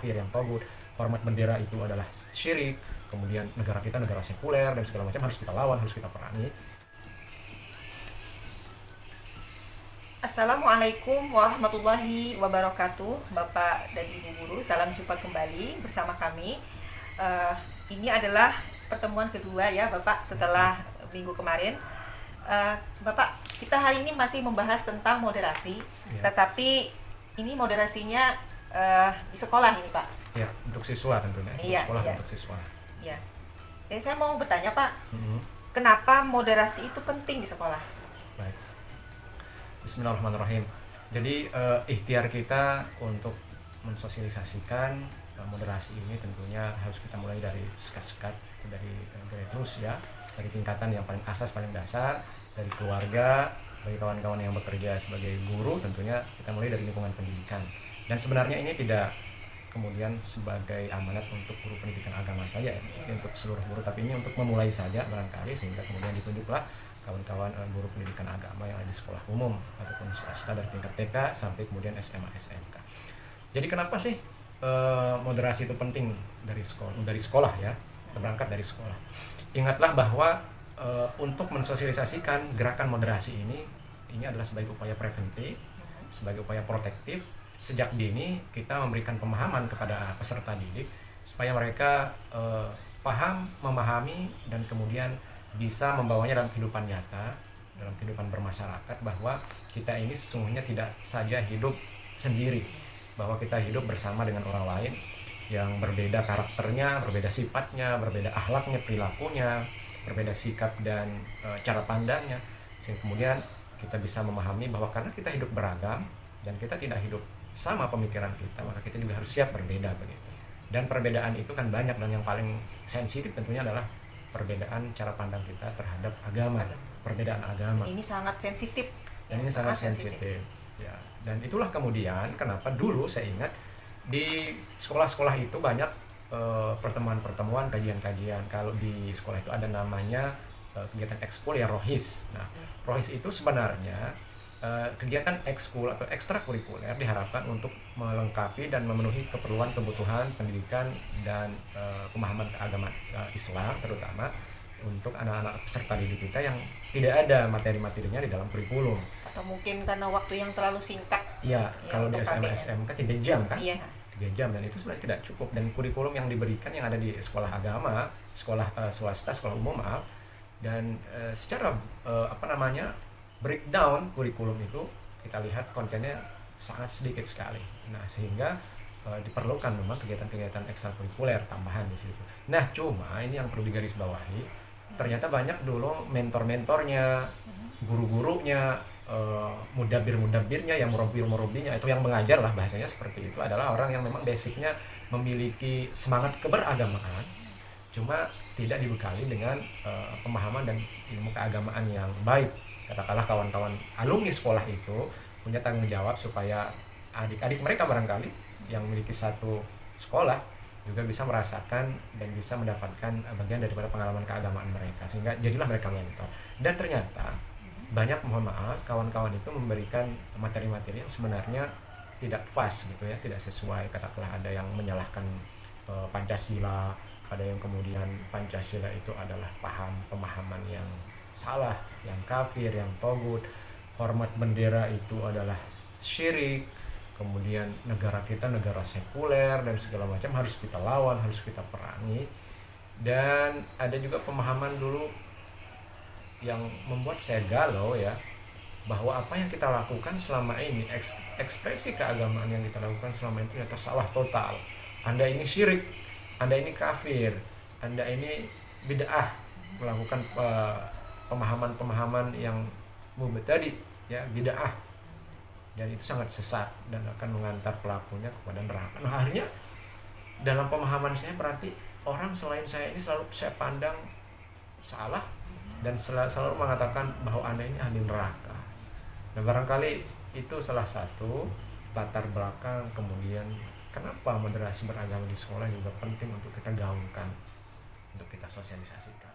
kafir, yang togut, hormat bendera itu adalah syirik, kemudian negara kita negara sekuler dan segala macam harus kita lawan, harus kita perangi. Assalamualaikum warahmatullahi wabarakatuh, Bapak dan Ibu Guru. Salam jumpa kembali bersama kami. Ini adalah pertemuan kedua ya Bapak setelah minggu kemarin. Bapak, kita hari ini masih membahas tentang moderasi, tetapi ini moderasinya di sekolah ini Pak. Ya, untuk siswa tentunya. Iya, sekolah iya. untuk siswa. Ya. Saya mau bertanya Pak, kenapa moderasi itu penting di sekolah? Baik. Bismillahirrahmanirrahim. Jadi ikhtiar kita untuk mensosialisasikan moderasi ini tentunya harus kita mulai dari sekat-sekat, dari grassroots ya, dari tingkatan yang paling asas, paling dasar, dari keluarga, bagi kawan-kawan yang bekerja sebagai guru tentunya kita mulai dari lingkungan pendidikan. Dan sebenarnya ini tidak kemudian sebagai amanat untuk guru pendidikan agama saja ya, untuk seluruh guru, tapi ini untuk memulai saja barangkali, sehingga kemudian ditunjuklah kawan-kawan guru pendidikan agama yang ada di sekolah umum ataupun swasta dari tingkat TK sampai kemudian SMA SMK. Jadi kenapa sih moderasi itu penting dari sekolah ya, berangkat dari sekolah. Ingatlah bahwa untuk mensosialisasikan gerakan moderasi ini adalah sebagai upaya preventif, sebagai upaya protektif. Sejak dini kita memberikan pemahaman kepada peserta didik supaya mereka paham, memahami, dan kemudian bisa membawanya dalam kehidupan nyata, dalam kehidupan bermasyarakat, bahwa kita ini sesungguhnya tidak saja hidup sendiri, bahwa kita hidup bersama dengan orang lain yang berbeda karakternya, berbeda sifatnya, berbeda akhlaknya, perilakunya, berbeda sikap dan cara pandangnya, sehingga kemudian kita bisa memahami bahwa karena kita hidup beragam dan kita tidak hidup sama pemikiran kita, maka kita juga harus siap berbeda begitu. Dan perbedaan itu kan banyak, dan yang paling sensitif tentunya adalah perbedaan cara pandang kita terhadap agama, perbedaan agama. Ini sangat sensitif. Dan ini sangat sensitif. Ya. Dan itulah kemudian kenapa dulu saya ingat di sekolah-sekolah itu banyak pertemuan-pertemuan, kajian-kajian. Kalau di sekolah itu ada namanya kegiatan ekskul ya, rohis. Nah, rohis itu sebenarnya kegiatan ekskul atau ekstrakurikuler diharapkan untuk melengkapi dan memenuhi kebutuhan pendidikan dan pemahaman keagamaan Islam, terutama untuk anak-anak peserta didik kita yang tidak ada materi-materinya di dalam kurikulum. Atau mungkin karena waktu yang terlalu singkat. Ya, kalau di SMA SMK 3 jam kan? Iya. 3 jam, dan itu sebenarnya tidak cukup. Dan kurikulum yang diberikan yang ada di sekolah agama, sekolah swasta, sekolah umum maaf, dan secara breakdown kurikulum itu kita lihat kontennya sangat sedikit sekali. Nah, sehingga diperlukan memang kegiatan-kegiatan ekstrakurikuler tambahan di situ. Nah, cuma ini yang perlu digarisbawahi, ternyata banyak dulu mentor-mentornya, guru-gurunya, mudabir-mudabirnya, yang murabbi-murabbinya, itu yang mengajar lah, bahasanya seperti itu, adalah orang yang memang basicnya memiliki semangat keberagamaan, cuma tidak dibekali dengan pemahaman dan ilmu keagamaan yang baik. Katakanlah kawan-kawan alumni sekolah itu punya tanggung jawab supaya adik-adik mereka barangkali yang memiliki satu sekolah juga bisa merasakan dan bisa mendapatkan bagian daripada pengalaman keagamaan mereka, sehingga jadilah mereka mentor. Dan ternyata banyak, mohon maaf, kawan-kawan itu memberikan materi-materi yang sebenarnya tidak pas gitu ya, tidak sesuai. Katakanlah ada yang menyalahkan Pancasila, ada yang kemudian Pancasila itu adalah pemahaman yang salah, yang kafir, yang togut, hormat bendera itu adalah syirik, kemudian negara kita negara sekuler dan segala macam harus kita lawan, harus kita perangi. Dan ada juga pemahaman dulu yang membuat saya galau ya, bahwa apa yang kita lakukan selama ini, ekspresi keagamaan yang kita lakukan selama ini ternyata salah total. Anda ini syirik, Anda ini kafir, Anda ini bid'ah, melakukan pemahaman-pemahaman yang mubtadi ya, bid'ah, dan itu sangat sesat dan akan mengantar pelakunya kepada neraka. Nah, akhirnya dalam pemahaman saya berarti orang selain saya ini selalu saya pandang salah dan selalu mengatakan bahwa Anda ini ahli neraka. Nah, barangkali itu salah satu latar belakang kemudian kenapa moderasi beragama di sekolah juga penting untuk kita gaungkan, untuk kita sosialisasikan.